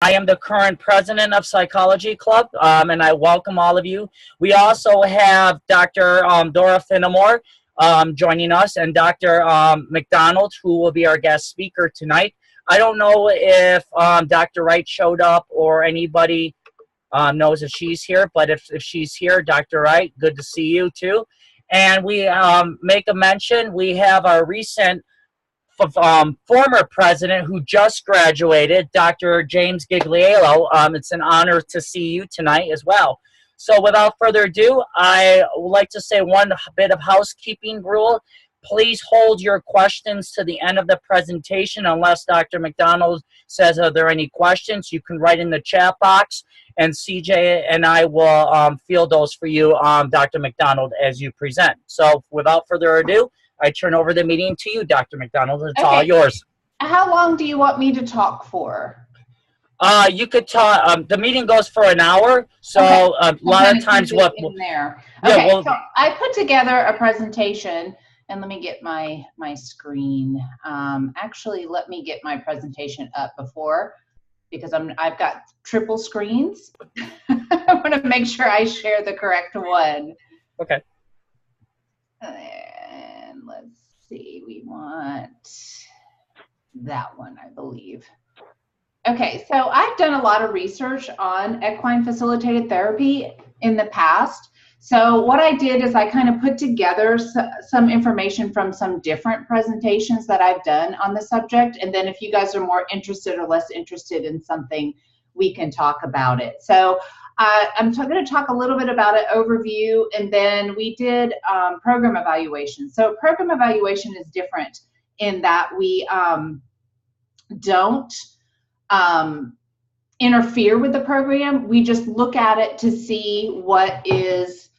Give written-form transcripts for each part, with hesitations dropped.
I am the current president of Psychology Club, and I welcome all of you. We also have Dr. Dora Finnemore joining us, and Dr. MacDonald, who will be our guest speaker tonight. I don't know if Dr. Wright showed up or anybody knows if she's here, but if she's here, Dr. Wright, good to see you too. And we make a mention, we have our recent former president who just graduated, Dr. James Gigliello. It's an honor to see you tonight as well. So without further ado, I would like to say one bit of housekeeping rule. Please hold your questions to the end of the presentation unless Dr. MacDonald says, are there any questions? You can write in the chat box, and CJ and I will field those for you, Dr. MacDonald, as you present. So without further ado, I turn over the meeting to you, Dr. MacDonald. It's all yours. How long do you want me to talk for? You could talk. The meeting goes for an hour, so a lot of times what in there. Yeah, okay, so I put together a presentation, and let me get my screen. Actually, let me get my presentation up before, because I've got triple screens. I want to make sure I share the correct one. Okay. And let's see, we want that one, I believe. Okay, so I've done a lot of research on equine facilitated therapy in the past. So what I did is I kind of put together some information from some different presentations that I've done on the subject. And then if you guys are more interested or less interested in something, we can talk about it. So I'm going to talk a little bit about an overview, and then we did program evaluation. So program evaluation is different in that we don't interfere with the program. We just look at it to see what is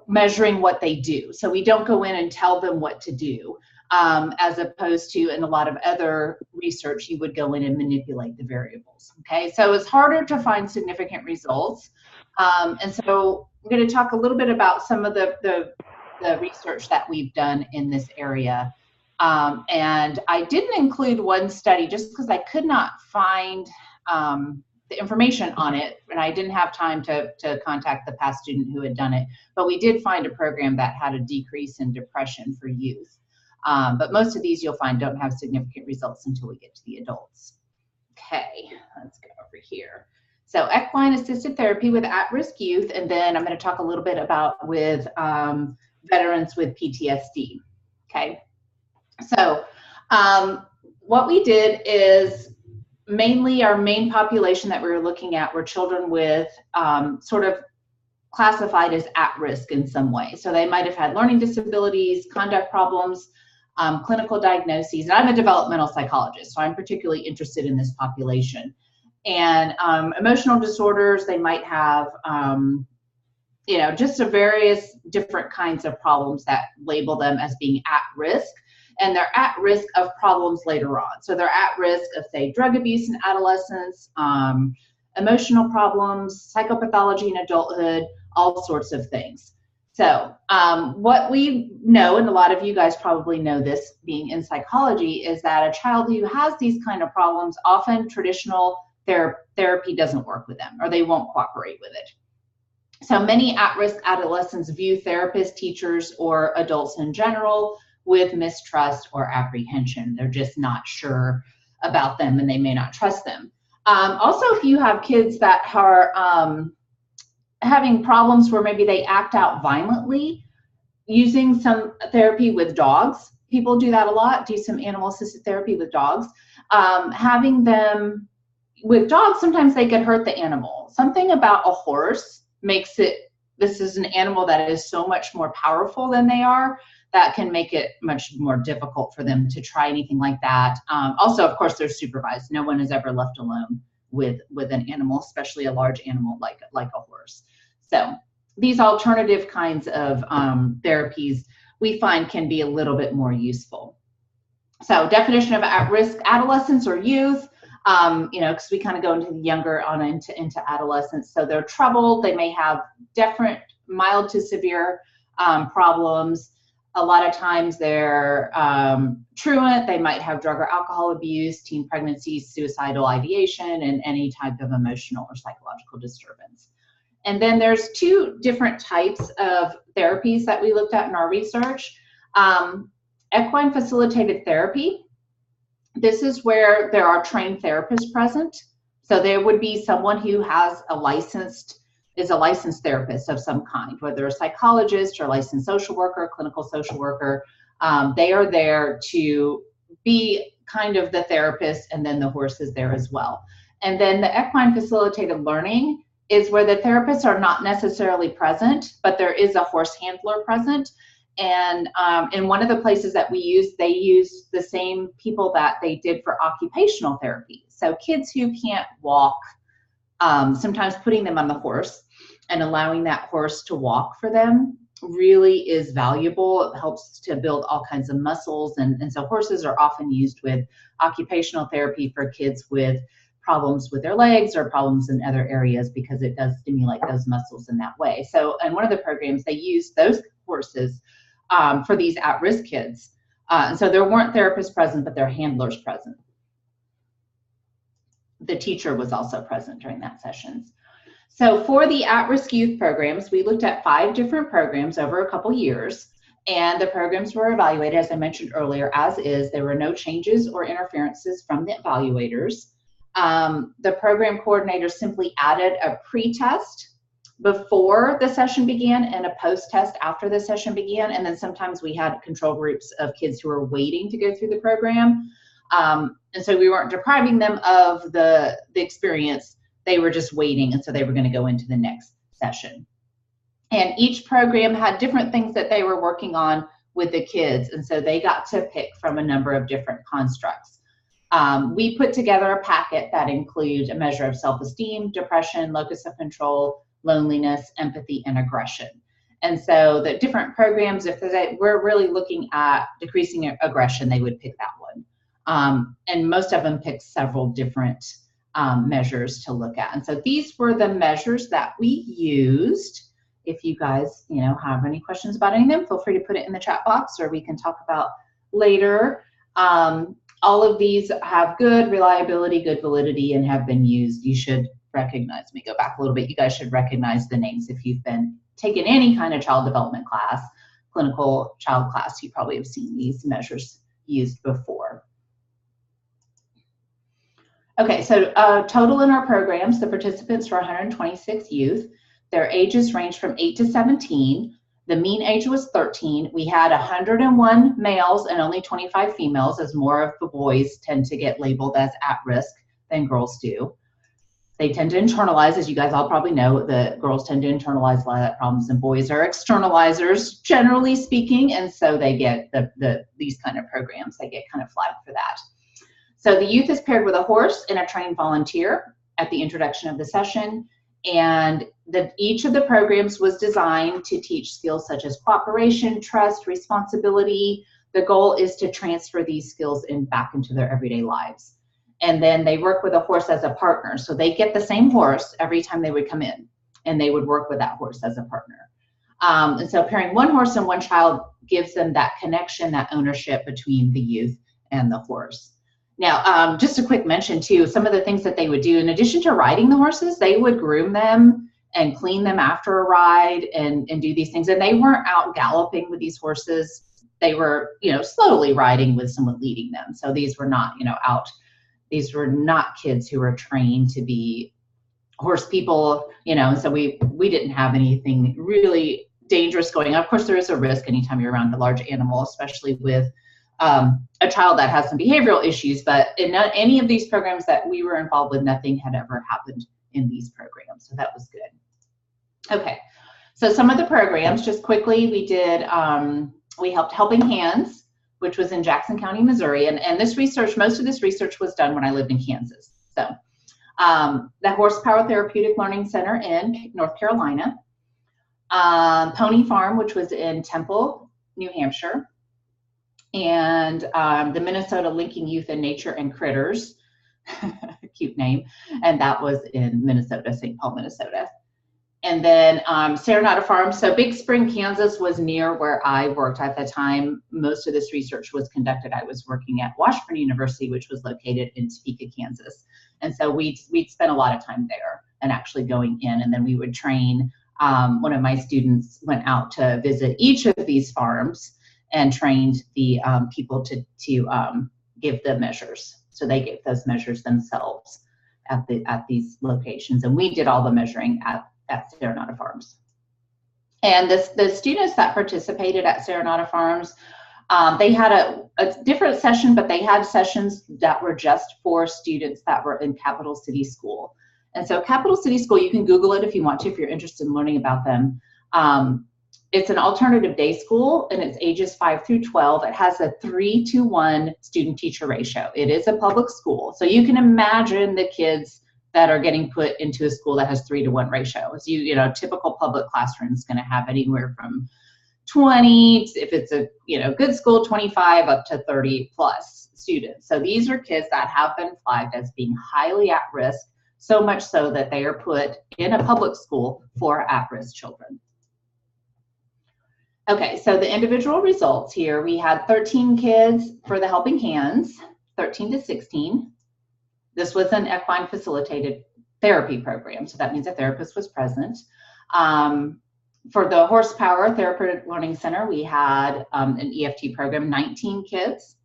measuring what they do. So we don't go in and tell them what to do, as opposed to in a lot of other research, you would go in and manipulate the variables. Okay, so it's harder to find significant results. And so I'm going to talk a little bit about some of the research that we've done in this area. And I didn't include one study just because I could not find the information on it, and I didn't have time to contact the past student who had done it. But we did find a program that had a decrease in depression for youth. But most of these you'll find don't have significant results until we get to the adults. Okay, let's go over here. So equine assisted therapy with at-risk youth, and then I'm going to talk a little bit about with veterans with PTSD. Okay, so what we did is mainly our main population that we were looking at were children with sort of classified as at-risk in some way. So they might have had learning disabilities, conduct problems, clinical diagnoses. And I'm a developmental psychologist, so I'm particularly interested in this population. And emotional disorders, they might have, you know, just a various different kinds of problems that label them as being at risk. And they're at risk of problems later on. So they're at risk of, say, drug abuse in adolescence, emotional problems, psychopathology in adulthood, all sorts of things. So what we know, and a lot of you guys probably know this being in psychology, is that a child who has these kind of problems, often traditional therapy doesn't work with them, or they won't cooperate with it. So many at-risk adolescents view therapists, teachers, or adults in general with mistrust or apprehension. They're just not sure about them, and they may not trust them. Also, if you have kids that are having problems where maybe they act out violently, using some therapy with dogs, people do that a lot, do some animal assisted therapy with dogs. Having them with dogs, sometimes they could hurt the animal. Something about a horse makes it, this is an animal that is so much more powerful than they are, that can make it much more difficult for them to try anything like that. Also, of course, they're supervised. No one is ever left alone with an animal, especially a large animal like a horse. So these alternative kinds of therapies we find can be a little bit more useful. So definition of at-risk adolescents or youth, you know, because we kind of go into the younger on into adolescence. So they're troubled. They may have different mild to severe problems. A lot of times they're truant, they might have drug or alcohol abuse, teen pregnancies, suicidal ideation, and any type of emotional or psychological disturbance. And then there's two different types of therapies that we looked at in our research. Equine facilitated therapy. This is where there are trained therapists present. So there would be someone who has is a licensed therapist of some kind, whether a psychologist or licensed social worker, clinical social worker. They are there to be kind of the therapist, and then the horse is there as well. And then the equine facilitated learning is where the therapists are not necessarily present, but there is a horse handler present. And in one of the places that we used, they used the same people that they did for occupational therapy. So kids who can't walk, sometimes putting them on the horse and allowing that horse to walk for them really is valuable. It helps to build all kinds of muscles. And so horses are often used with occupational therapy for kids with problems with their legs or problems in other areas, because it does stimulate those muscles in that way. So in one of the programs, they used those horses for these at-risk kids. And so there weren't therapists present, but there were handlers present. The teacher was also present during that sessions. So for the at-risk youth programs, we looked at 5 different programs over a couple years, and the programs were evaluated, as I mentioned earlier, as is. There were no changes or interferences from the evaluators. The program coordinator simply added a pre-test before the session began and a post-test after the session began, and then sometimes we had control groups of kids who were waiting to go through the program. And so we weren't depriving them of the experience. They were just waiting, and so they were going to go into the next session. And each program had different things that they were working on with the kids, and so they got to pick from a number of different constructs. We put together a packet that includes a measure of self-esteem, depression, locus of control, loneliness, empathy, and aggression. And so the different programs, if we're really looking at decreasing aggression, they would pick that one. And most of them picked several different measures to look at. And so these were the measures that we used. If you guys, have any questions about any of them, feel free to put it in the chat box, or we can talk about later. All of these have good reliability, good validity, and have been used. You should recognize, let me go back a little bit. You guys should recognize the names. If you've been taking any kind of child development class, clinical child class, you probably have seen these measures used before. Okay, so total in our programs, the participants were 126 youth. Their ages ranged from 8 to 17. The mean age was 13. We had 101 males and only 25 females, as more of the boys tend to get labeled as at risk than girls do. They tend to internalize, as you guys all probably know, the girls tend to internalize a lot of problems, and boys are externalizers, generally speaking, and so they get these kind of programs, they get kind of flagged for that. So the youth is paired with a horse and a trained volunteer at the introduction of the session, and each of the programs was designed to teach skills such as cooperation, trust, responsibility. The goal is to transfer these skills back into their everyday lives. And then they work with a horse as a partner. So they get the same horse every time they would come in, and they would work with that horse as a partner. And so pairing one horse and one child gives them that connection, that ownership between the youth and the horse. Now, just a quick mention too, some of the things that they would do, in addition to riding the horses, they would groom them and clean them after a ride and do these things. And they weren't out galloping with these horses. They were, slowly riding with someone leading them. So these were not, these were not kids who were trained to be horse people, and so we didn't have anything really dangerous going on. Of course, there is a risk anytime you're around a large animal, especially with a child that has some behavioral issues, but in any of these programs that we were involved with, nothing had ever happened in these programs, so that was good. Okay, so some of the programs, just quickly, we did, we helped Helping Hands, which was in Jackson County, Missouri, and this research, most of this research was done when I lived in Kansas. So the Horsepower Therapeutic Learning Center in North Carolina, Pony Farm, which was in Temple, New Hampshire, and the Minnesota Linking Youth in Nature and Critters, cute name, and that was in Minnesota, St. Paul, Minnesota. And then Serenata Farms. So Big Spring, Kansas was near where I worked at the time. Most of this research was conducted. I was working at Washburn University, which was located in Topeka, Kansas. And so we'd spend a lot of time there and actually going in, and then we would train. One of my students went out to visit each of these farms and trained the people to give the measures. So they gave those measures themselves at these locations, and we did all the measuring at Serenata Farms. And the students that participated at Serenata Farms, they had a different session, but they had sessions that were just for students that were in Capital City School. And so Capital City School, you can Google it if you want to, if you're interested in learning about them. It's an alternative day school, and it's ages 5 through 12. It has a 3-to-1 student-teacher ratio. It is a public school. So you can imagine the kids that are getting put into a school that has 3-to-1 ratio. As you know, typical public classroom is going to have anywhere from 20, if it's a good school, 25 up to 30 plus students. So these are kids that have been flagged as being highly at risk, so much so that they are put in a public school for at-risk children. Okay, so the individual results here, we had 13 kids for the Helping Hands, 13 to 16. This was an equine facilitated therapy program, so that means a therapist was present. For the Horsepower Therapeutic Learning Center, we had an EFT program, 19 kids,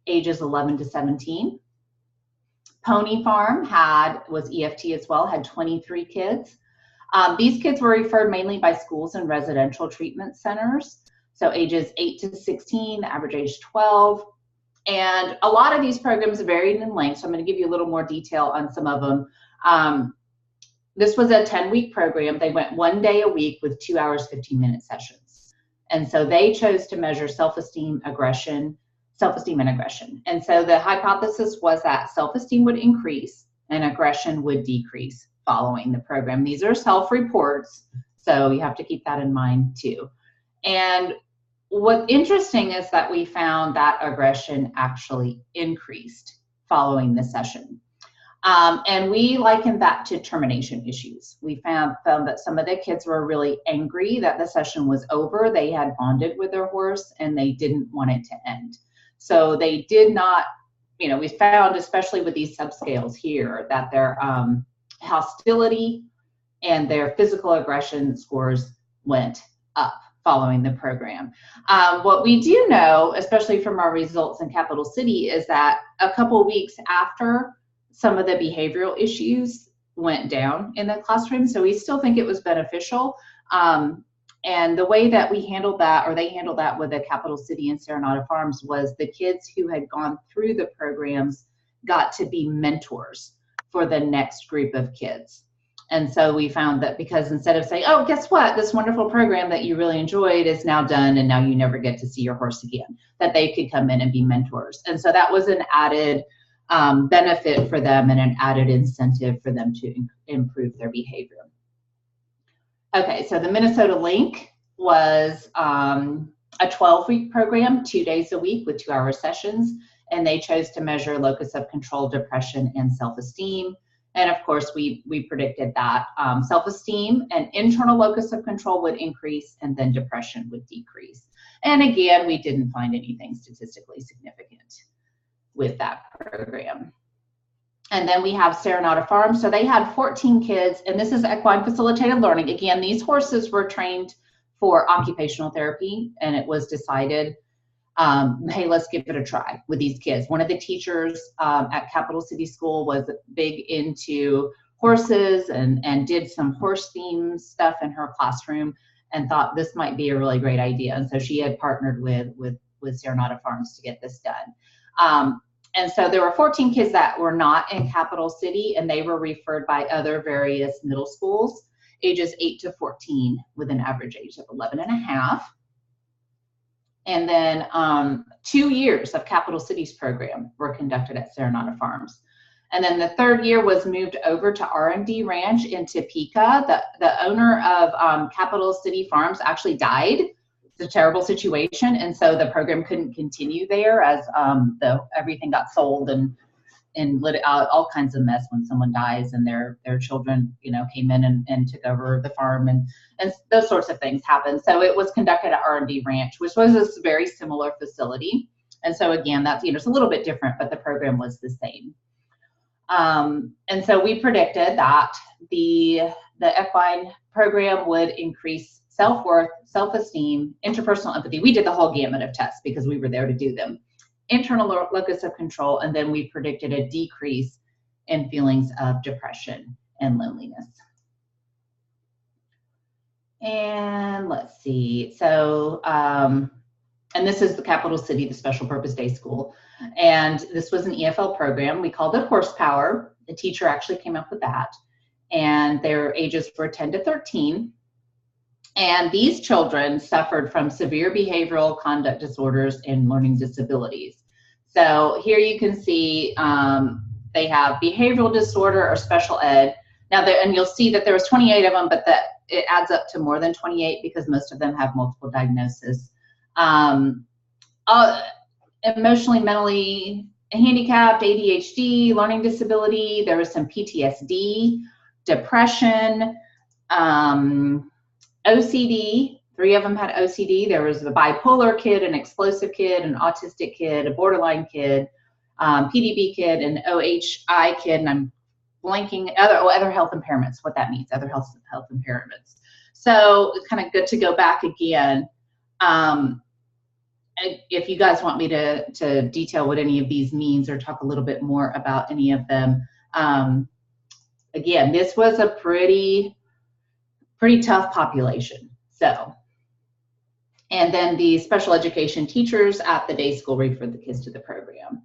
ages 11 to 17. Pony Farm was EFT as well, had 23 kids. These kids were referred mainly by schools and residential treatment centers, so ages 8 to 16, average age 12. And a lot of these programs varied in length, so I'm going to give you a little more detail on some of them. This was a 10-week program. They went 1 day a week with 2 hours, 15-minute sessions. And so they chose to measure self-esteem, aggression, self-esteem and aggression. And so the hypothesis was that self-esteem would increase and aggression would decrease following the program. These are self-reports, so you have to keep that in mind too. And what's interesting is that we found that aggression actually increased following the session. And we likened that to termination issues. We found that some of the kids were really angry that the session was over. They had bonded with their horse and they didn't want it to end. So they did not, we found, especially with these subscales here, that their hostility and their physical aggression scores went up following the program. What we do know, especially from our results in Capital City, is that a couple weeks after, some of the behavioral issues went down in the classroom. So we still think it was beneficial. And the way that we handled that, or they handled that with the Capital City and Serenata Farms, was the kids who had gone through the programs got to be mentors for the next group of kids. And so we found that, because instead of saying, oh, guess what, this wonderful program that you really enjoyed is now done and now you never get to see your horse again, that they could come in and be mentors. And so that was an added benefit for them and an added incentive for them to improve their behavior. Okay, so the Minnesota Link was a 12-week program, 2 days a week with 2-hour sessions, and they chose to measure locus of control, depression, and self-esteem. And of course, we predicted that self-esteem and internal locus of control would increase, and then depression would decrease. And again, we didn't find anything statistically significant with that program. And then we have Serenata Farms. So they had 14 kids, and this is equine facilitated learning. Again, these horses were trained for occupational therapy, and it was decided, hey, let's give it a try with these kids. One of the teachers at Capital City School was big into horses and did some horse theme stuff in her classroom and thought this might be a really great idea. And so she had partnered with Serenata Farms to get this done. And so there were 14 kids that were not in Capital City, and they were referred by other various middle schools, ages 8 to 14, with an average age of 11 and a half. And then 2 years of Capital City's program were conducted at Serenata Farms. And then the third year was moved over to R&D Ranch in Topeka. The owner of Capital City Farms actually died. It's a terrible situation, and so the program couldn't continue there as everything got sold and and all kinds of mess when someone dies and their children, came in and took over the farm, and those sorts of things happen. So it was conducted at R&D Ranch, which was a very similar facility. And so again, that's, it's a little bit different, but the program was the same. And so we predicted that the equine program would increase self-worth, self-esteem, interpersonal empathy. We did the whole gamut of tests because we were there to do them. Internal locus of control, and then we predicted a decrease in feelings of depression and loneliness. And let's see, so, and this is the capital city, the special purpose day school. And this was an EFL program. We called it Horsepower. The teacher actually came up with that. And their ages were 10 to 13. And these children suffered from severe behavioral conduct disorders and learning disabilities. So here you can see they have behavioral disorder or special ed. Now, and you'll see that there was 28 of them, but that it adds up to more than 28 because most of them have multiple diagnoses. Emotionally, mentally handicapped, ADHD, learning disability. There was some PTSD, depression, OCD. 3 of them had OCD. There was a bipolar kid, an explosive kid, an autistic kid, a borderline kid, PDB kid, an OHI kid, and I'm blanking, other health impairments, what that means, other health impairments. So it's kind of good to go back again. If you guys want me to detail what any of these means or talk a little bit more about any of them, again, this was a pretty tough population. So, and then the special education teachers at the day school referred the kids to the program.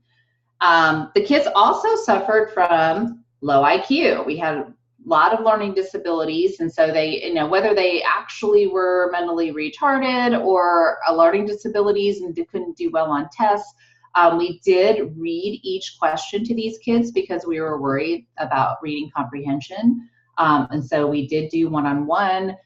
The kids also suffered from low IQ. We had a lot of learning disabilities, and so they, whether they actually were mentally retarded or learning disabilities and couldn't do well on tests, we did read each question to these kids because we were worried about reading comprehension. And so we did do one-on-one.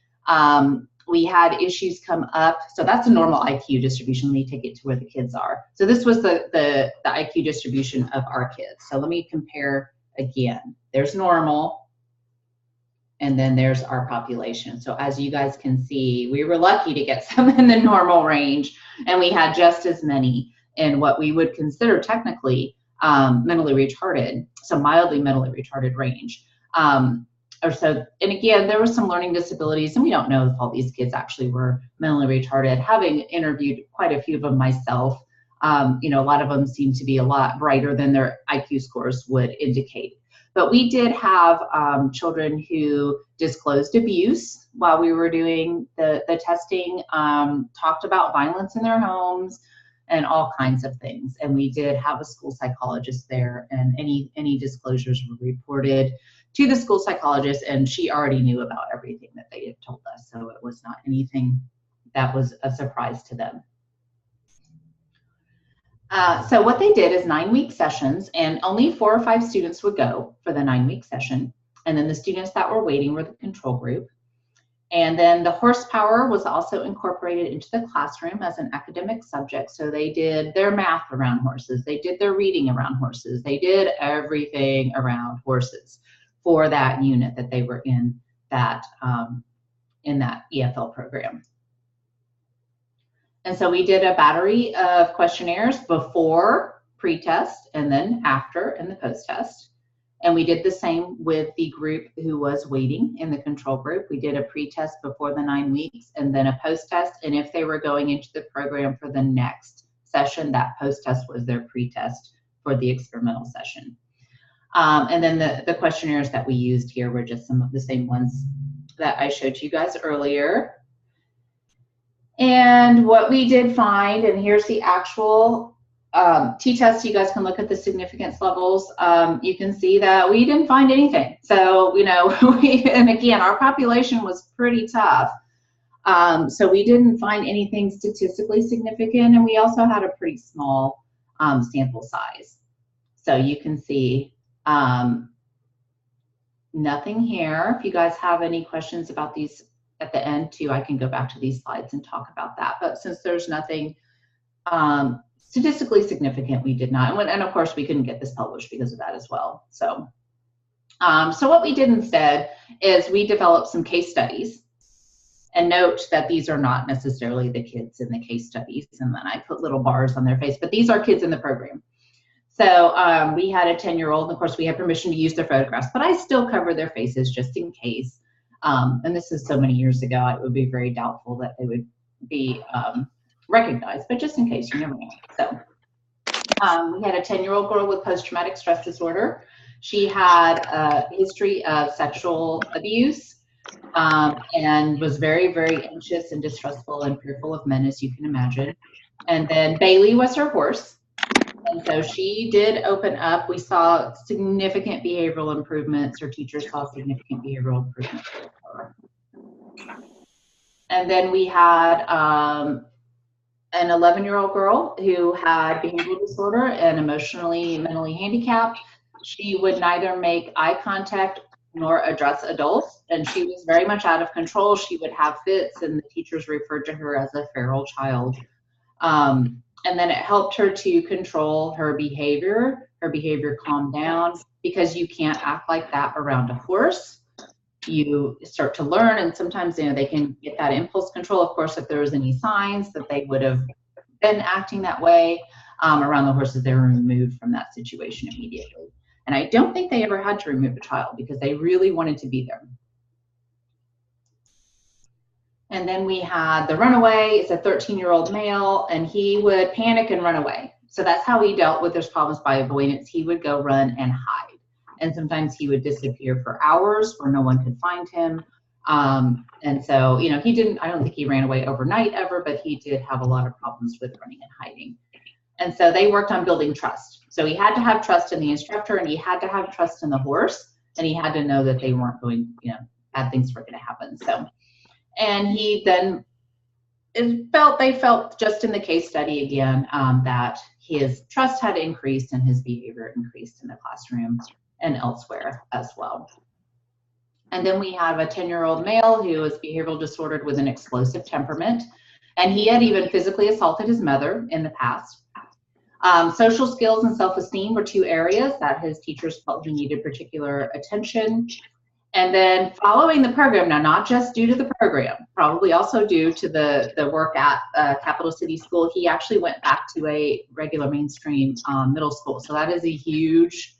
We had issues come up. So that's a normal IQ distribution. Let me take it to where the kids are. So this was the IQ distribution of our kids. So let me compare again. There's normal, and then there's our population. So as you guys can see, we were lucky to get some in the normal range, and we had just as many in what we would consider technically mentally retarded, so mildly mentally retarded range. And again, there were some learning disabilities, and we don't know if all these kids actually were mentally retarded. Having interviewed quite a few of them myself, a lot of them seem to be a lot brighter than their IQ scores would indicate. But we did have children who disclosed abuse while we were doing the testing, talked about violence in their homes, and all kinds of things. And we did have a school psychologist there, and any disclosures were reported to the school psychologist, and she already knew about everything that they had told us. So it was not anything that was a surprise to them. So what they did is 9-week sessions, and only 4 or 5 students would go for the 9-week session. And then the students that were waiting were the control group. And then the horsepower was also incorporated into the classroom as an academic subject. So they did their math around horses. They did their reading around horses. They did everything around horses for that unit that they were in that EFL program. And so we did a battery of questionnaires before pre-test and then after in the post-test. And we did the same with the group who was waiting in the control group. We did a pre-test before the 9 weeks and then a post-test. And if they were going into the program for the next session, that post-test was their pre-test for the experimental session. And then the questionnaires that we used here were just some of the same ones that I showed you guys earlier. And what we did find, and here's the actual t-test, you guys can look at the significance levels. You can see that we didn't find anything. So, and again, our population was pretty tough. So we didn't find anything statistically significant, and we also had a pretty small sample size. So you can see nothing here. If you guys have any questions about these at the end too, I can go back to these slides and talk about that. But since there's nothing statistically significant, we did not. And of course, we couldn't get this published because of that as well. So, so what we did instead is we developed some case studies. And note that these are not necessarily the kids in the case studies. And then I put little bars on their face, but these are kids in the program. So we had a 10-year-old, and of course we had permission to use their photographs, but I still cover their faces just in case. And this is so many years ago, it would be very doubtful that they would be recognized, but just in case, you never know. So we had a 10-year-old girl with post-traumatic stress disorder. She had a history of sexual abuse. And was very, very anxious and distrustful and fearful of men, as you can imagine. And then Bailey was her horse. And so she did open up. We saw significant behavioral improvements. Her teachers saw significant behavioral improvements. And then we had an 11-year-old girl who had behavioral disorder and mentally handicapped. She would neither make eye contact nor address adults, and she was very much out of control. She would have fits, and the teachers referred to her as a feral child. And then it helped her to control her behavior. Her behavior calmed down, because you can't act like that around a horse. You start to learn, and sometimes they can get that impulse control. Of course, if there was any signs that they would have been acting that way around the horses, they were removed from that situation immediately. And I don't think they ever had to remove a child because they really wanted to be there. And then we had the runaway. It's a 13-year-old male, and he would panic and run away. So that's how he dealt with his problems, by avoidance. He would go run and hide. And sometimes he would disappear for hours where no one could find him. And so, I don't think he ran away overnight ever, but he did have a lot of problems with running and hiding. And so they worked on building trust. So he had to have trust in the instructor, and he had to have trust in the horse, and he had to know that they weren't going, bad things were going to happen. So, and he then they felt just in the case study again that his trust had increased and his behavior increased in the classroom and elsewhere as well. And then we have a 10-year-old male who was behavioral disordered with an explosive temperament, and he had even physically assaulted his mother in the past. Social skills and self-esteem were two areas that his teachers felt he needed particular attention. And then following the program, now not just due to the program, probably also due to the work at Capital City School, he actually went back to a regular mainstream middle school. So that is a huge,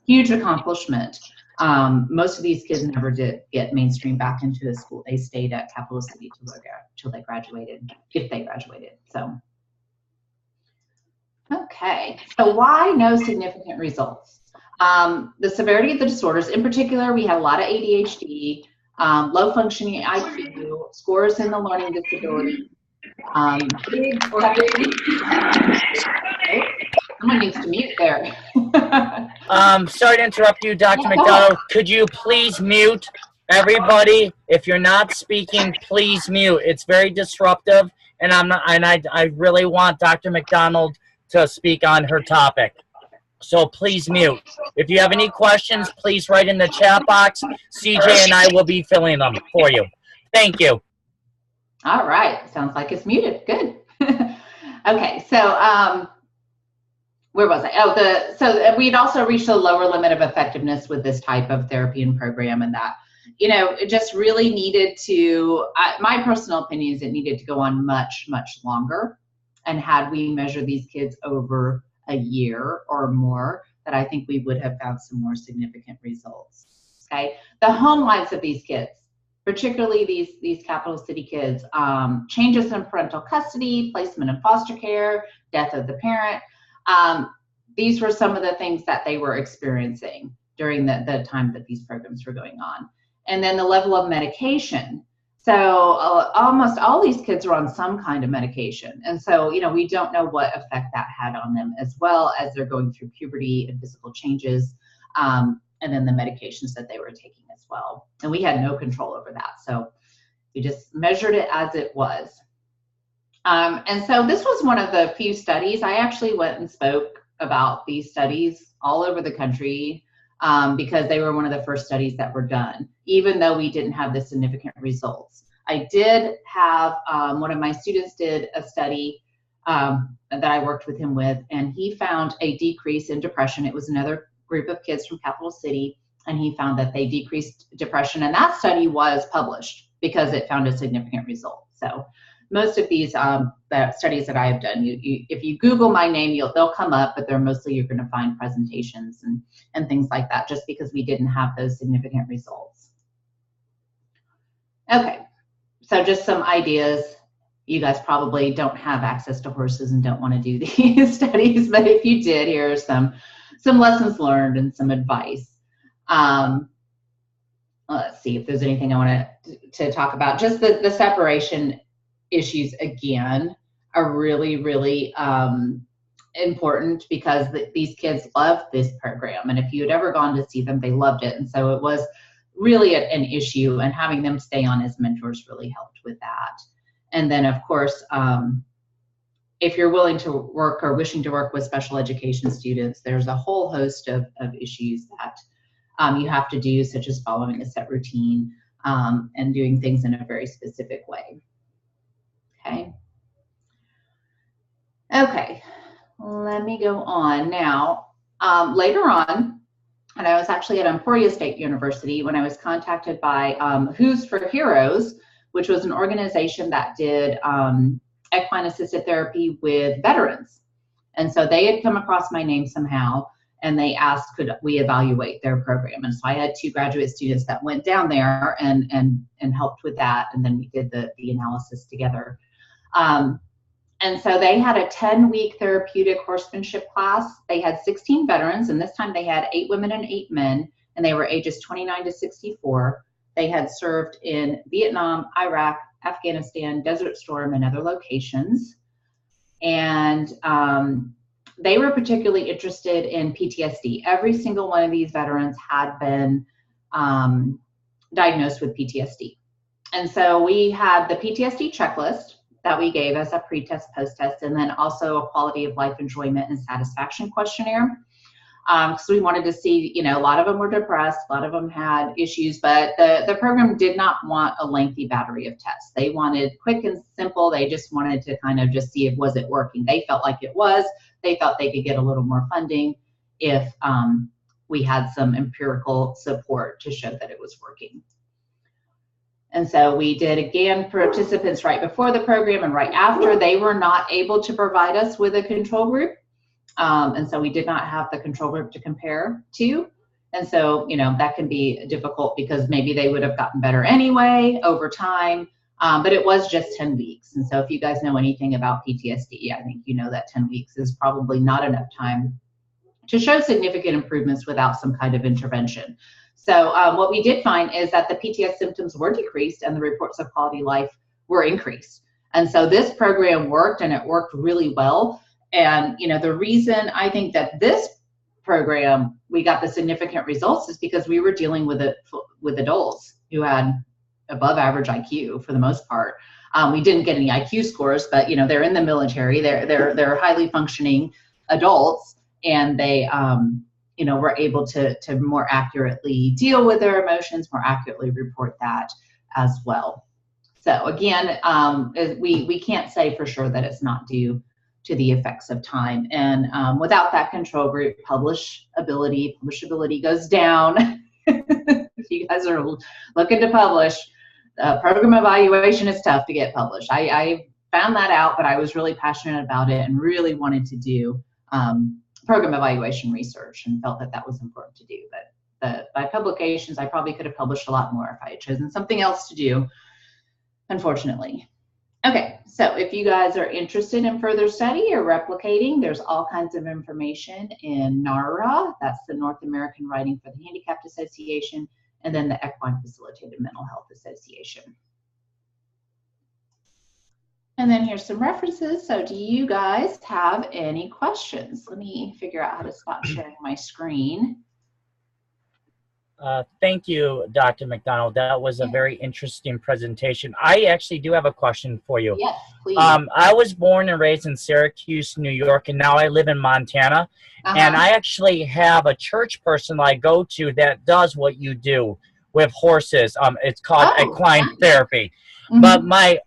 huge accomplishment. Most of these kids never did get mainstream back into the school. They stayed at Capital City till they graduated, if they graduated. So. Okay, so why no significant results? The severity of the disorders, in particular, we had a lot of ADHD, low functioning IQ, scores in the learning disability. Someone needs to mute there. Sorry to interrupt you, Dr. MacDonald. Could you please mute everybody? If you're not speaking, please mute. It's very disruptive, and I really want Dr. MacDonald to speak on her topic. So please mute. If you have any questions, please write in the chat box. CJ and I will be filling them for you. Thank you. All right. Sounds like it's muted. Good. Okay. So where was I? Oh, so we'd also reached the lower limit of effectiveness with this type of therapy and program, and that, it just really needed to, my personal opinion is it needed to go on much, much longer. And had we measured these kids over a year or more, that I think we would have found some more significant results. Okay, the home lives of these kids, particularly these capital city kids, changes in parental custody, placement in foster care, death of the parent. These were some of the things that they were experiencing during the time that these programs were going on. And then the level of medication. So almost all these kids are on some kind of medication. And so, we don't know what effect that had on them, as well as they're going through puberty and physical changes, and then the medications that they were taking as well. And we had no control over that. So we just measured it as it was. And so this was one of the few studies. I actually went and spoke about these studies all over the country, because they were one of the first studies that were done, even though we didn't have the significant results. I did have, one of my students did a study that I worked with him with, and he found a decrease in depression. It was another group of kids from Capital City, and he found that they decreased depression, and that study was published because it found a significant result. So most of these studies that I have done, if you Google my name, they'll come up, but they're mostly, you're going to find presentations and things like that, just because we didn't have those significant results. Okay, so just some ideas. You guys probably don't have access to horses and don't want to do these studies, but if you did, here are some lessons learned and some advice. Let's see if there's anything I want to talk about. Just the separation issues, again, are really, really important, because these kids love this program. And if you had ever gone to see them, they loved it. And so it was really an issue, and having them stay on as mentors really helped with that. And then, of course, if you're willing to work or wishing to work with special education students, there's a whole host of issues that you have to do, such as following a set routine and doing things in a very specific way. Okay, let me go on now. Later on, and I was actually at Emporia State University when I was contacted by Who's for Heroes, which was an organization that did equine assisted therapy with veterans. And so they had come across my name somehow, and they asked, could we evaluate their program? And so I had 2 graduate students that went down there and helped with that, and then we did the analysis together. And so they had a 10-week therapeutic horsemanship class. They had 16 veterans, and this time they had 8 women and 8 men, and they were ages 29 to 64. They had served in Vietnam, Iraq, Afghanistan, Desert Storm, and other locations. And they were particularly interested in PTSD. Every single one of these veterans had been diagnosed with PTSD. And so we had the PTSD checklist that we gave as a pre-test, post-test, and then also a quality of life enjoyment and satisfaction questionnaire. Because we wanted to see, a lot of them were depressed, a lot of them had issues, but the program did not want a lengthy battery of tests. They wanted quick and simple. They just wanted to kind of just see if was it working. They felt like it was. They thought they could get a little more funding if we had some empirical support to show that it was working. And so we did, again, participants right before the program and right after. They were not able to provide us with a control group. And so we did not have the control group to compare to. And so, that can be difficult because maybe they would have gotten better anyway over time. But it was just 10 weeks. And so if you guys know anything about PTSD, I think you know that 10 weeks is probably not enough time to show significant improvements without some kind of intervention. So what we did find is that the PTSD symptoms were decreased and the reports of quality life were increased. And so this program worked, and it worked really well. And, the reason I think that this program, we got the significant results is because we were dealing with adults who had above average IQ for the most part. We didn't get any IQ scores, but, they're in the military, they're highly functioning adults, and they, were able to more accurately deal with their emotions, more accurately report that as well. So again, we can't say for sure that it's not due to the effects of time. And without that control group, publishability goes down. If you guys are looking to publish, program evaluation is tough to get published. I found that out, but I was really passionate about it and really wanted to do program evaluation research and felt that that was important to do. But by publications, I probably could have published a lot more if I had chosen something else to do, unfortunately. Okay, so if you guys are interested in further study or replicating, there's all kinds of information in NARA, that's the North American Writing for the Handicapped Association, and then the Equine Facilitated Mental Health Association. And then here's some references. So do you guys have any questions? Let me figure out how to stop sharing my screen. Thank you, Dr. MacDonald. That was a very interesting presentation. I actually do have a question for you. Yes, please. I was born and raised in Syracuse, New York, and now I live in Montana. And I actually have a church person I go to that does what you do with horses. It's called equine therapy. But my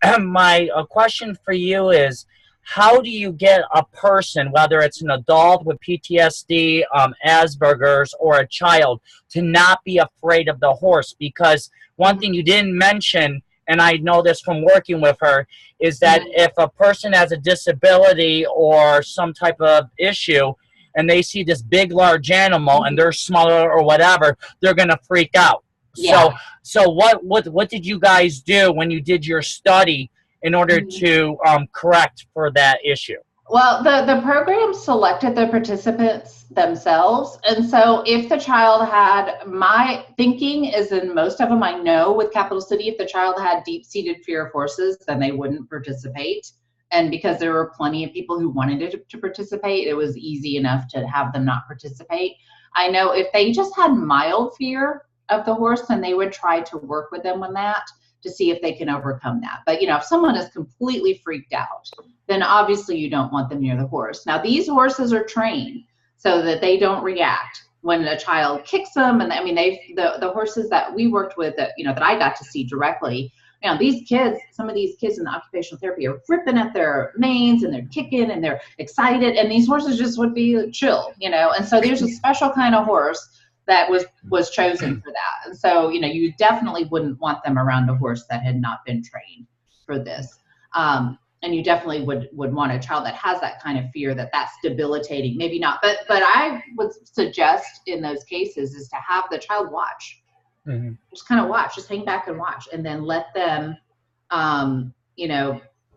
question for you is, how do you get a person, whether it's an adult with PTSD, Asperger's, or a child, to not be afraid of the horse? Because one thing you didn't mention, and I know this from working with her, is that if a person has a disability or some type of issue, and they see this big, large animal, and they're smaller or whatever, they're going to freak out. Yeah. So what did you guys do when you did your study in order to correct for that issue? Well, the program selected the participants themselves. And so if the child had, my thinking is in most of them, I know with capital city, if the child had deep-seated fear of horses, then they wouldn't participate. And because there were plenty of people who wanted to participate, it was easy enough to have them not participate. I know if they just had mild fear of the horse, then they would try to work with them on that to see if they can overcome that. But, if someone is completely freaked out, then obviously you don't want them near the horse. Now, these horses are trained so that they don't react when a child kicks them. And I mean, the horses that we worked with that, that I got to see directly, these kids, some of these kids in the occupational therapy are ripping at their manes and they're kicking and they're excited. And these horses just would be chill, And so there's a special kind of horse that was chosen for that. And so, you definitely wouldn't want them around a horse that had not been trained for this. And you definitely would want a child that has that kind of fear that's debilitating. Maybe not, but I would suggest in those cases is to have the child watch. Just kind of watch, just hang back and watch, and then let them,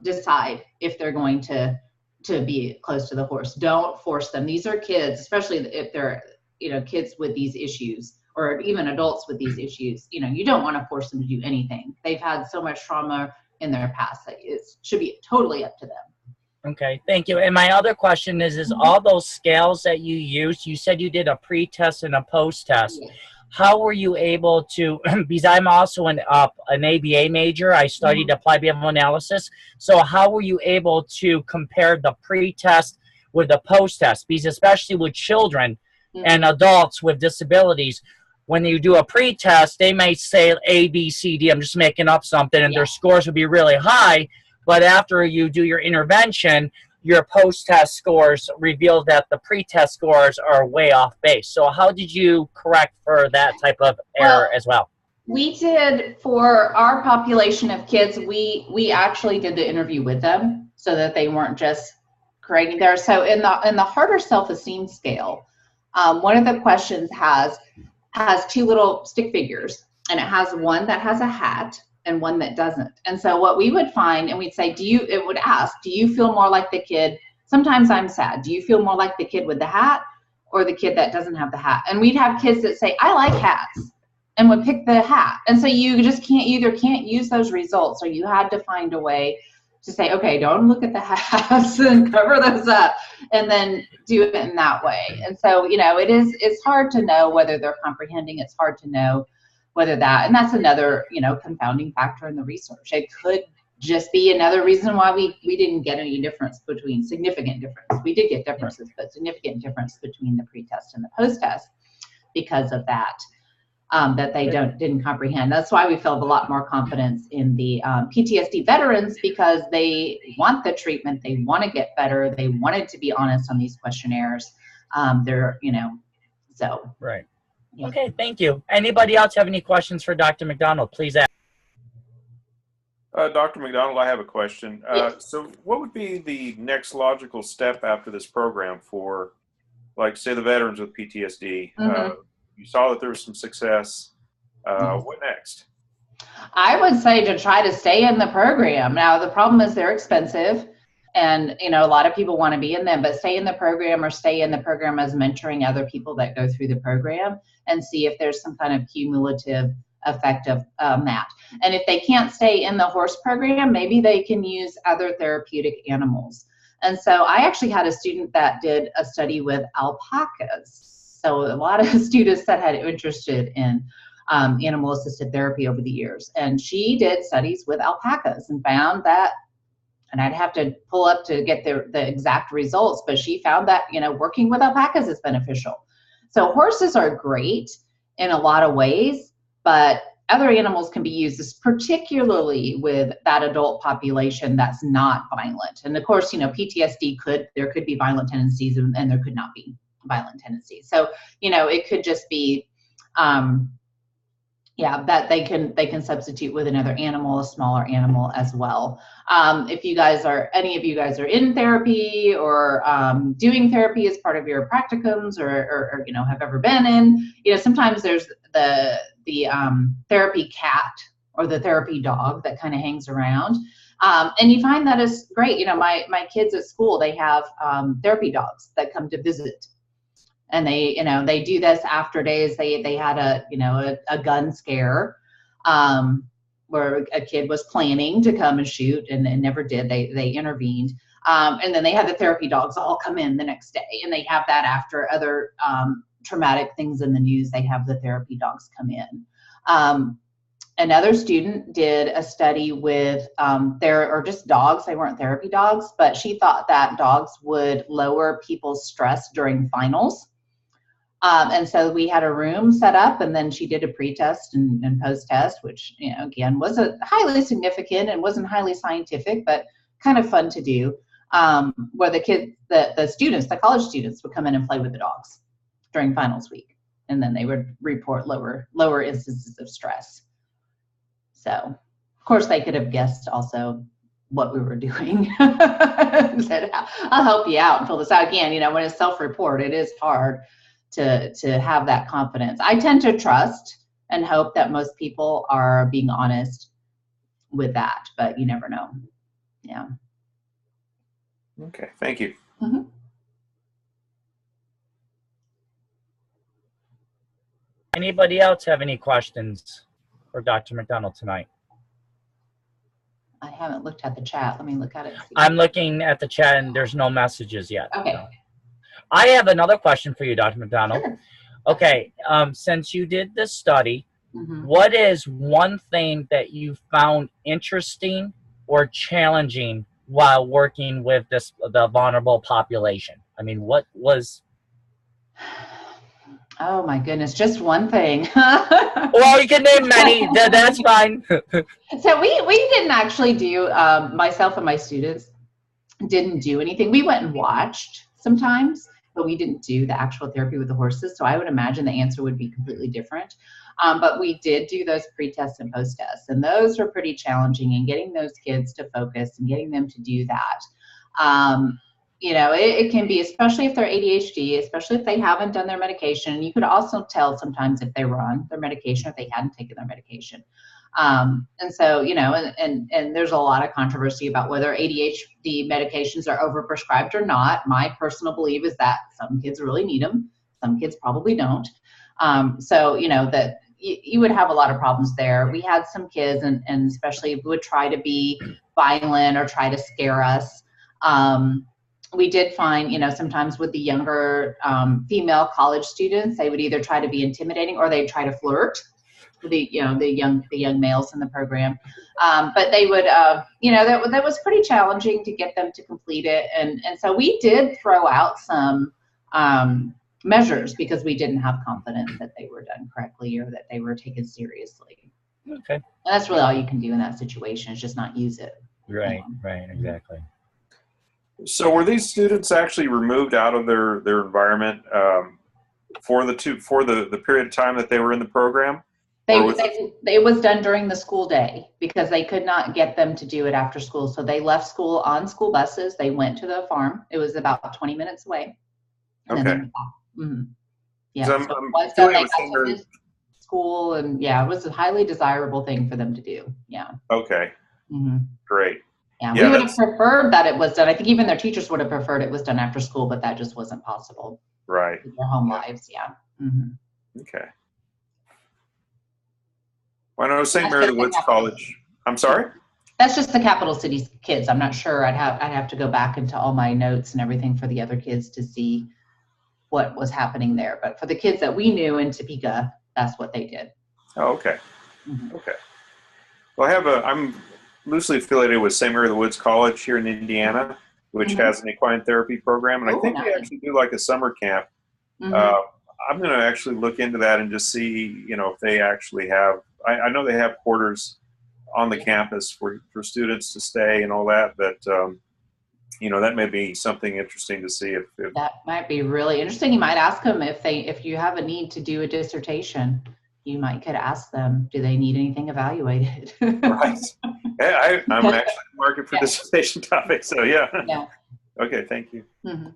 decide if they're going to be close to the horse. Don't force them. These are kids, especially if they're kids with these issues, or even adults with these issues. You don't want to force them to do anything. They've had so much trauma in their past that it should be totally up to them. Okay, thank you. And my other question is all those scales that you used, you said you did a pre-test and a post-test. Yeah. How were you able to, because I'm also an ABA major, I studied applied behavioral analysis, so how were you able to compare the pre-test with the post-test? Because especially with children and adults with disabilities, when you do a pre-test, they may say A, B, C, D, I'm just making up something, and their scores would be really high, but after you do your intervention, your post-test scores reveal that the pre-test scores are way off base. So how did you correct for that type of error as well? We did, for our population of kids, we actually did the interview with them so that they weren't just correcting there. So in the harder self-esteem scale, one of the questions has two little stick figures, and it has one that has a hat and one that doesn't. And so what we would find, and we'd say, it would ask, do you feel more like the kid? Sometimes I'm sad. Do you feel more like the kid with the hat or the kid that doesn't have the hat? And we'd have kids that say, I like hats, and would pick the hat. And so you just can't use those results, or you had to find a way to say, okay, don't look at the hats and cover those up, and then do it in that way. And so, it's hard to know whether they're comprehending. It's hard to know whether and that's another, confounding factor in the research. It could just be another reason why we didn't get any significant difference. We did get differences, but significant difference between the pre-test and the post-test because of that. That they didn't comprehend. That's why we felt a lot more confidence in the PTSD veterans, because they want the treatment, they want to get better, they wanted to be honest on these questionnaires. So. Right. Yeah. Okay, thank you. Anybody else have any questions for Dr. MacDonald? Please ask. Dr. MacDonald, I have a question. So what would be the next logical step after this program for, like, say, the veterans with PTSD? You saw that there was some success. What next? I would say to try to stay in the program. Now, the problem is they're expensive, and a lot of people want to be in them, but stay in the program, or stay in the program as mentoring other people that go through the program, and see if there's some kind of cumulative effect of that. And if they can't stay in the horse program, maybe they can use other therapeutic animals. And so I actually had a student that did a study with alpacas. So a lot of students that had interested in animal-assisted therapy over the years. And she did studies with alpacas and found that, and I'd have to pull up to get the exact results, but she found that, working with alpacas is beneficial. So horses are great in a lot of ways, but other animals can be used, particularly with that adult population that's not violent. And of course, PTSD there could be violent tendencies and there could not be violent tendencies. So, it could just be, that they can substitute with another animal, a smaller animal as well. If any of you guys are in therapy or doing therapy as part of your practicums or have ever been in, sometimes there's the therapy cat or the therapy dog that kind of hangs around. And you find that is great. My kids at school, they have therapy dogs that come to visit. And they do this after days. They had a gun scare where a kid was planning to come and shoot and never did. They intervened. And then they had the therapy dogs all come in the next day. And they have that after other traumatic things in the news. They have the therapy dogs come in. Another student did a study with just dogs. They weren't therapy dogs, but she thought that dogs would lower people's stress during finals. And so we had a room set up, and then she did a pre-test and post-test, which, again, wasn't highly significant and wasn't highly scientific, but kind of fun to do, where the kids, the students, the college students would come in and play with the dogs during finals week. And then they would report lower instances of stress. So, of course, they could have guessed also what we were doing. Said, I'll help you out and fill this out. Again, when it's self-report, it is hard to have that confidence. I tend to trust and hope that most people are being honest with that, but you never know. Yeah. Okay, thank you. Mm-hmm. Anybody else have any questions for Dr. MacDonald tonight? I haven't looked at the chat. Let me look at it. I'm looking at the chat and there's no messages yet. Okay. So. I have another question for you, Dr. MacDonald. Sure. Okay, since you did this study, Mm-hmm. what is one thing that you found interesting or challenging while working with the vulnerable population? I mean, what was... Oh my goodness, just one thing. Well, you can name many. That's fine. So we didn't actually do, myself and my students didn't do anything. We went and watched sometimes, but we didn't do the actual therapy with the horses. So I would imagine the answer would be completely different. But we did do those pre-tests and post-tests, and those were pretty challenging, and getting those kids to focus and getting them to do that. It can be, especially if they're ADHD, especially if they haven't done their medication. You could also tell sometimes if they were on their medication, if they hadn't taken their medication. And so, and there's a lot of controversy about whether ADHD medications are overprescribed or not. My personal belief is that some kids really need them. Some kids probably don't. That you would have a lot of problems there. We had some kids, and especially who would try to be violent or try to scare us. We did find, sometimes with the younger female college students, they would either try to be intimidating or they'd try to flirt with the young males in the program. But they would, that was pretty challenging to get them to complete it. And so we did throw out some measures because we didn't have confidence that they were done correctly or that they were taken seriously. Okay. And that's really all you can do in that situation, is just not use it. Right, right, exactly. So were these students actually removed out of their environment for the period of time that they were in the program? It was done during the school day because they could not get them to do it after school. So they left school on school buses. They went to the farm. It was about 20 minutes away. Okay. Mm-hmm. Yeah. So So I'm once feeling they it was got to visit school, and it was a highly desirable thing for them to do. Yeah. Okay. Mm-hmm. Great. Yeah, Yeah, we would have preferred that it was done. I think even their teachers would have preferred it was done after school, but that just wasn't possible. Right. With their home lives, yeah. Mm-hmm. Okay. Well, I know St. Mary of the Woods College. I'm sorry? That's just the capital cities kids. I'm not sure. I'd have to go back into all my notes and everything for the other kids to see what was happening there. But for the kids that we knew in Topeka, that's what they did. Oh, okay. Mm-hmm. Okay. Well, I'm loosely affiliated with St. Mary of the Woods College here in Indiana, which has an equine therapy program. And I think we actually do like a summer camp. I'm going to actually look into that and just see, if they actually have I know they have quarters on the campus for students to stay and all that, but that may be something interesting to see if that might be really interesting. You might ask them if you have a need to do a dissertation, you could ask them, do they need anything evaluated? Right. Yeah, I'm actually in the market for dissertation topics, so yeah. Okay, thank you. Mm-hmm.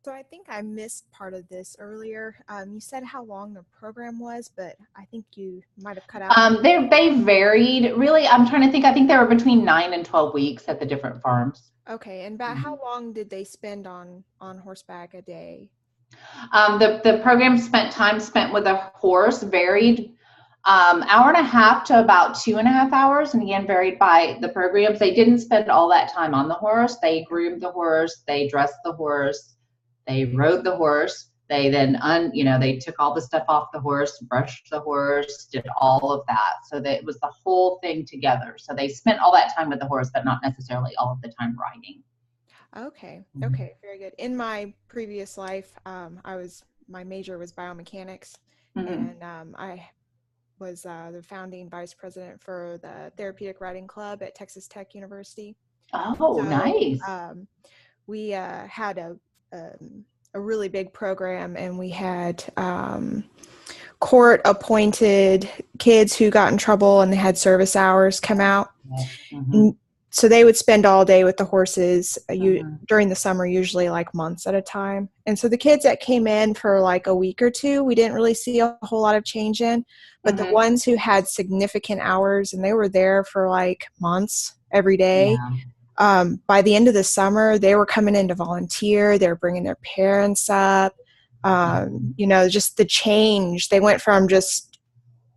So I think I missed part of this earlier. You said how long the program was, but I think you might have cut out. They varied. Really, I'm trying to think. I think they were between 9 and 12 weeks at the different farms. Okay, and about how long did they spend on horseback a day? The program time spent with a horse varied. Hour and a half to about 2.5 hours, and again varied by the programs. They didn't spend all that time on the horse. They groomed the horse. They dressed the horse. They rode the horse. They then, they took all the stuff off the horse, brushed the horse, did all of that. So that it was the whole thing together. So they spent all that time with the horse, but not necessarily all of the time riding. Okay. Okay. Very good. In my previous life, my major was biomechanics, and I was the founding vice president for the therapeutic riding club at Texas Tech University. Oh, so, nice. We had a really big program, and we had court appointed kids who got in trouble and they had service hours come out. So they would spend all day with the horses during the summer, usually like months at a time. And so the kids that came in for like a week or two, we didn't really see a whole lot of change in, but the ones who had significant hours and they were there for like months every day, by the end of the summer, they were coming in to volunteer. They were bringing their parents up. Just the change. They went from just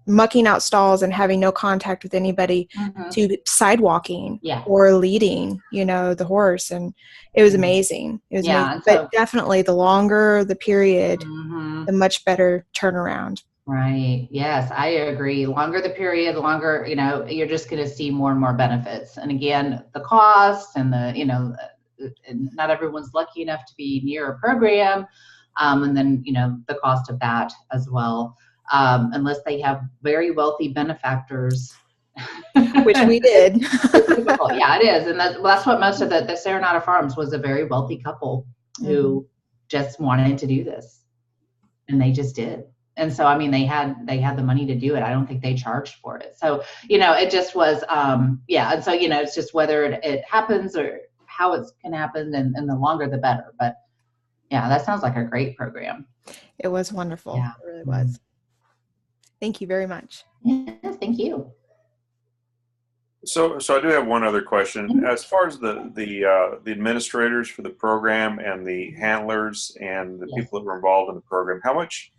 mucking out stalls and having no contact with anybody to sidewalking or leading, the horse. And it was amazing. It was amazing. But definitely the longer the period, the much better turnaround. Right. Yes, I agree. Longer the period, the longer, you're just going to see more and more benefits. And again, the cost and not everyone's lucky enough to be near a program. And then, the cost of that as well. Unless they have very wealthy benefactors. Which we did. Yeah, it is. And that's what most of the Serenata Farms was, a very wealthy couple who just wanted to do this. And they just did. And so, they had the money to do it. I don't think they charged for it. So, it just was, And so, it's just whether it happens or how it's going to happen, and the longer the better. But yeah, that sounds like a great program. It was wonderful. Yeah. It really was. Thank you very much. Yes, thank you. So I do have one other question. As far as the administrators for the program and the handlers and the people that were involved in the program, how much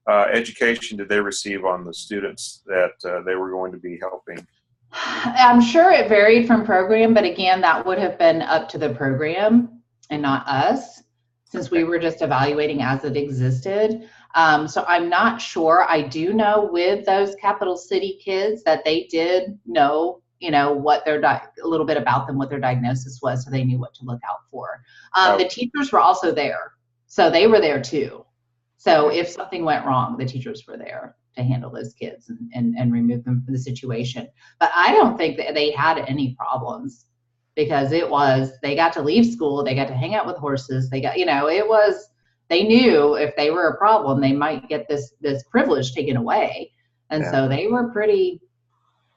education did they receive on the students that they were going to be helping? I'm sure it varied from program, but again, that would have been up to the program and not us, since we were just evaluating as it existed. So I'm not sure. I do know with those capital city kids that they did know, what a little bit about them, what their diagnosis was, so they knew what to look out for. The teachers were also there, so they were there too. So if something went wrong, the teachers were there to handle those kids and remove them from the situation. But I don't think that they had any problems, because they got to leave school, they got to hang out with horses, they got, they knew if they were a problem, they might get this privilege taken away. And so they were pretty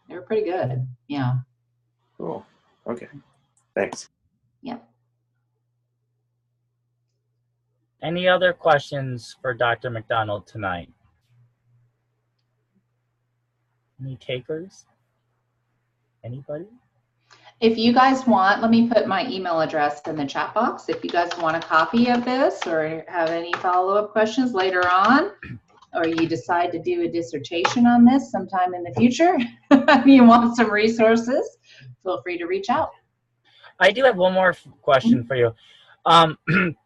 good. Yeah. Cool. Okay. Thanks. Yeah. Any other questions for Dr. MacDonald tonight? Any takers? Anybody? If you guys want, let me put my email address in the chat box. If you guys want a copy of this or have any follow-up questions later on, or you decide to do a dissertation on this sometime in the future, you want some resources, feel free to reach out. I do have one more question for you.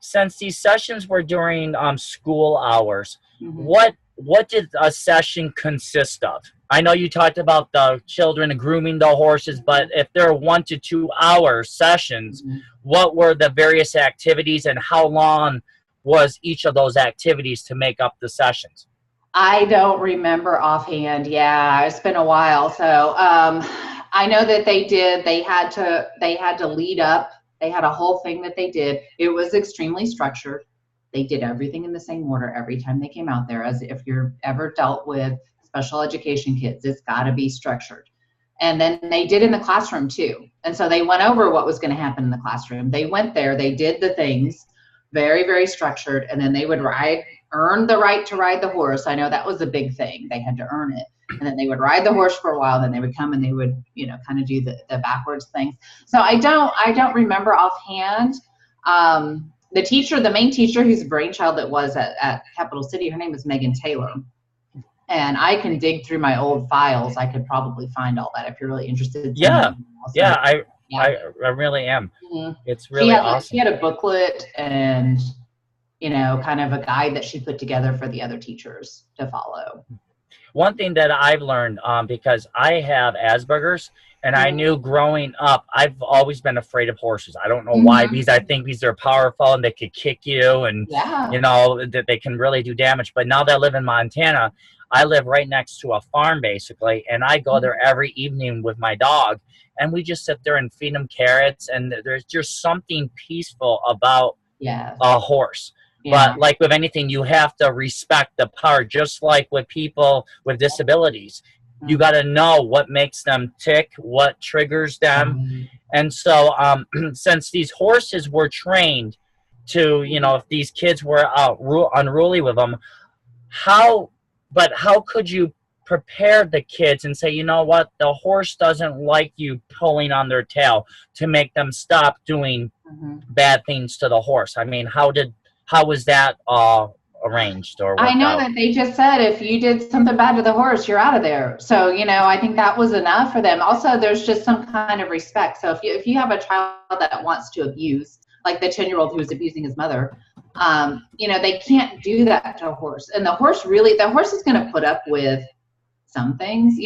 Since these sessions were during school hours, what did a session consist of? I know you talked about the children grooming the horses, but if there are 1 to 2 hour sessions, what were the various activities and how long was each of those activities to make up the sessions? I don't remember offhand. Yeah, it's been a while. So I know that they had to lead up. They had a whole thing that they did. It was extremely structured. They did everything in the same order every time they came out there. As if you're ever dealt with special education kids, it's got to be structured. And then they did in the classroom too. And so they went over what was going to happen in the classroom. They went there, they did the things, very, very structured, and then they would earn the right to ride the horse. I know that was a big thing. They had to earn it. And then they would ride the horse for a while, then they would come and they would, kind of do the backwards things. So I don't remember offhand. The main teacher whose brainchild it was at Capital City, her name was Megan Taylor. And I can dig through my old files. I could probably find all that if you're really interested. I really am. Mm-hmm. It's really awesome. She had a booklet and, kind of a guide that she put together for the other teachers to follow. One thing that I've learned, because I have Asperger's, and I knew growing up, I've always been afraid of horses. I don't know why, because I think they're powerful and they could kick you and, that they can really do damage. But now that I live in Montana, I live right next to a farm, basically, and I go there every evening with my dog, and we just sit there and feed them carrots, and there's just something peaceful about a horse. Yeah. But like with anything, you have to respect the power, just like with people with disabilities. You got to know what makes them tick, what triggers them. And so since these horses were trained to, if these kids were unruly with them, how could you prepare the kids and say, you know what, the horse doesn't like you pulling on their tail, to make them stop doing bad things to the horse? I mean, how was that arranged or worked I know out? that they just said if you did something bad to the horse, you're out of there. So, I think that was enough for them. Also, there's just some kind of respect. So if you have a child that wants to abuse, like the 10-year-old who was abusing his mother, they can't do that to a horse. And the horse is going to put up with some things,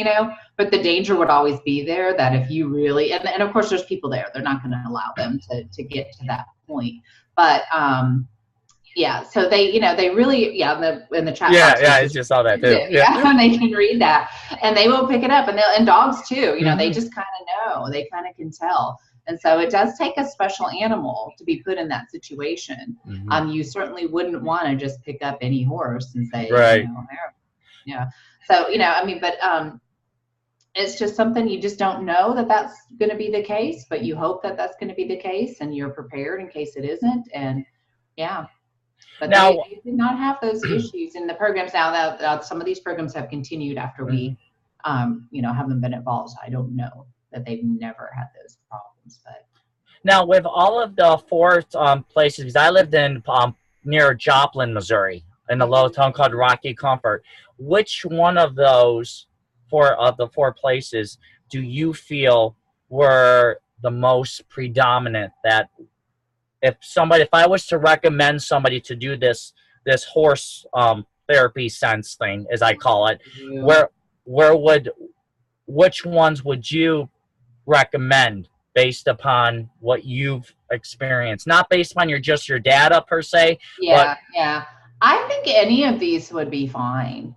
but the danger would always be there that if you really, and of course there's people there, they're not going to allow them to get to that point. But, so they really, in the chat box. I just saw that too. Yeah, they can read that, and they will pick it up, and dogs too. They just kind of know, they kind of can tell, and so it does take a special animal to be put in that situation. You certainly wouldn't want to just pick up any horse and say, right. So but it's just something you just don't know that's going to be the case, but you hope that that's going to be the case, and you're prepared in case it isn't, and But now, they did not have those issues in the programs. Now that some of these programs have continued after we, haven't been involved. So I don't know that they've never had those problems. But now with all of the four places, because I lived in near Joplin, Missouri, in a little town called Rocky Comfort. Which one of those the four places do you feel were the most predominant? That if I was to recommend somebody to do this horse therapy sense thing, as I call it, which ones would you recommend based upon what you've experienced? Not based upon your data per se. Yeah. I think any of these would be fine.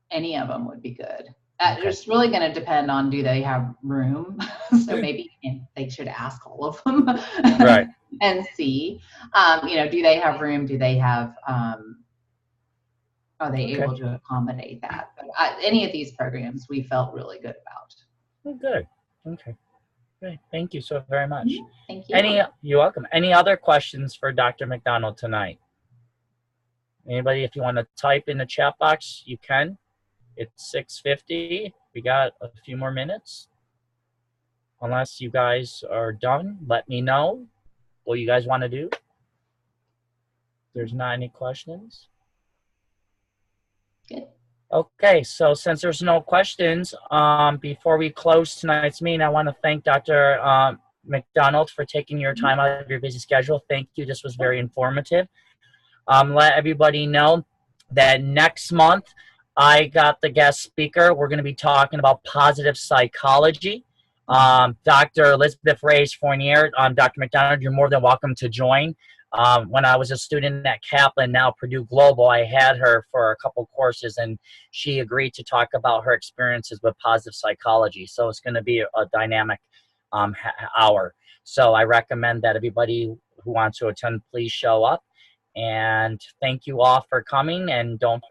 Any of them would be good. It's really going to depend on, do they have room? So maybe they should ask all of them. Right. And see, do they have room? Do they have, are they able to accommodate that? But any of these programs we felt really good about. Oh, good. Okay. Great. Thank you so very much. Thank you. You're welcome. Any other questions for Dr. MacDonald tonight? Anybody, if you want to type in the chat box, you can. It's 6:50. We got a few more minutes. Unless you guys are done, let me know what you guys want to do. There's not any questions. Good. Okay, so since there's no questions, before we close tonight's meeting, I want to thank Dr. MacDonald for taking your time out of your busy schedule. Thank you. This was very informative. Let everybody know that next month I got the guest speaker. We're going to be talking about positive psychology. Dr. Elizabeth Reyes Fournier, Dr. MacDonald, you're more than welcome to join. When I was a student at Kaplan, now Purdue Global, I had her for a couple courses, and she agreed to talk about her experiences with positive psychology. So it's going to be a dynamic hour. So I recommend that everybody who wants to attend, please show up. And thank you all for coming. And don't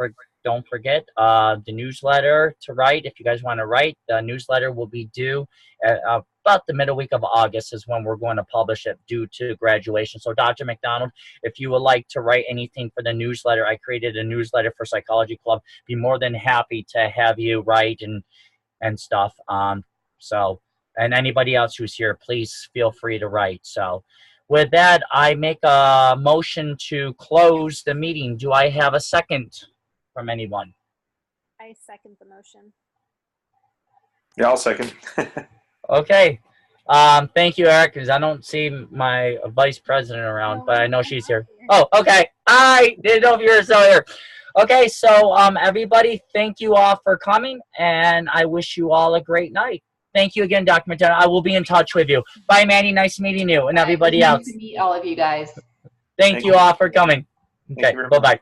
forget the newsletter to write. If you guys want to write, the newsletter will be due at, about the middle week of August is when we're going to publish it, due to graduation. So Dr. MacDonald, if you would like to write anything for the newsletter, I created a newsletter for Psychology Club. Be more than happy to have you write and stuff. And anybody else who's here, please feel free to write. So with that, I make a motion to close the meeting. Do I have a second from anyone? I second the motion. Yeah, I'll second. Okay. Thank you, Eric, because I don't see my vice president around, but I know she's here. Oh, okay. I didn't know if you were still here. Okay, so everybody, thank you all for coming, and I wish you all a great night. Thank you again, Dr. MacDonald. I will be in touch with you. Bye, Manny. Nice meeting you and everybody else. Nice to meet all of you guys. Thank you all for coming. Okay, bye-bye.